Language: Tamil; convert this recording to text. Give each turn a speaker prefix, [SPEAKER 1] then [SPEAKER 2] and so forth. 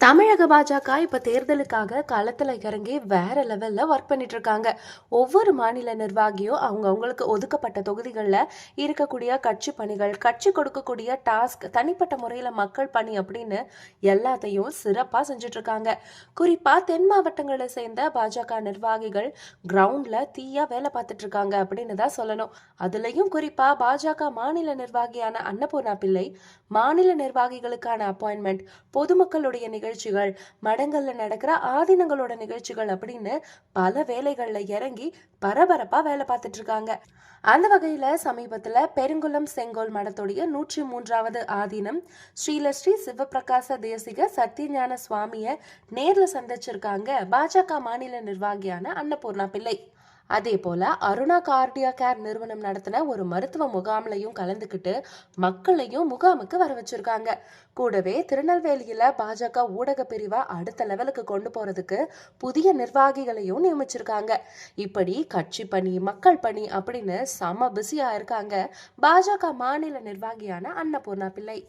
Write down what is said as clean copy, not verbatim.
[SPEAKER 1] தமிழக பாஜக இப்ப தேர்தலுக்காக களத்துல இறங்கி வேற லெவல்ல ஒர்க் பண்ணிட்டு இருக்காங்க. ஒவ்வொரு மாநில நிர்வாகியும் அவங்களுக்கு ஒதுக்கப்பட்ட தொகுதிகளில் இருக்கக்கூடிய கட்சி பணிகள், கட்சி கொடுக்கக்கூடிய டாஸ்க், தனிப்பட்ட முறையில மக்கள் பணி அப்படின்னு எல்லாத்தையும் சிறப்பா செஞ்சுட்டு இருக்காங்க. குறிப்பா தென் மாவட்டங்களை சேர்ந்த பாஜக நிர்வாகிகள் கிரவுண்ட்ல தீயா வேலை பார்த்துட்டு இருக்காங்க அப்படின்னு தான் சொல்லணும். அதுலயும் குறிப்பா பாஜக மாநில நிர்வாகியான அன்னபூர்ணா பிள்ளை மாநில நிர்வாகிகளுக்கான அப்பாயின்மெண்ட், பொதுமக்களுடைய நிகழ்ச்சிகள், மடங்கள்ல நடக்கிற ஆதீனங்களோட நிகழ்ச்சிகள் அப்படின்னு பல வேலைகள்ல இறங்கி பரபரப்பா வேலை பார்த்துட்டு இருக்காங்க. அந்த வகையில சமீபத்துல பெருங்குளம் செங்கோல் மடத்துடைய 103வது ஆதீனம் ஸ்ரீ சிவபிரகாச தேசிக சத்தியஞான சுவாமிய நேர்ல சந்திச்சிருக்காங்க பாஜக மாநில நிர்வாகியான அன்னபூர்ணா பிள்ளை. அதே போல அருணா கார்டியா கேர் நிறுவனம் நடத்தின ஒரு மருத்துவ முகாம்லையும் கலந்துக்கிட்டு மக்களையும் முகாமுக்கு வர வச்சிருக்காங்க. கூடவே திருநெல்வேலியில பாஜக ஊடக பிரிவை அடுத்த லெவலுக்கு கொண்டு போறதுக்கு புதிய நிர்வாகிகளையும் நியமிச்சிருக்காங்க. இப்படி கட்சி பணி, மக்கள் பணி அப்படின்னு செம பிஸியா இருக்காங்க பாஜக மாநில நிர்வாகியான அன்னபூர்ணா பிள்ளை.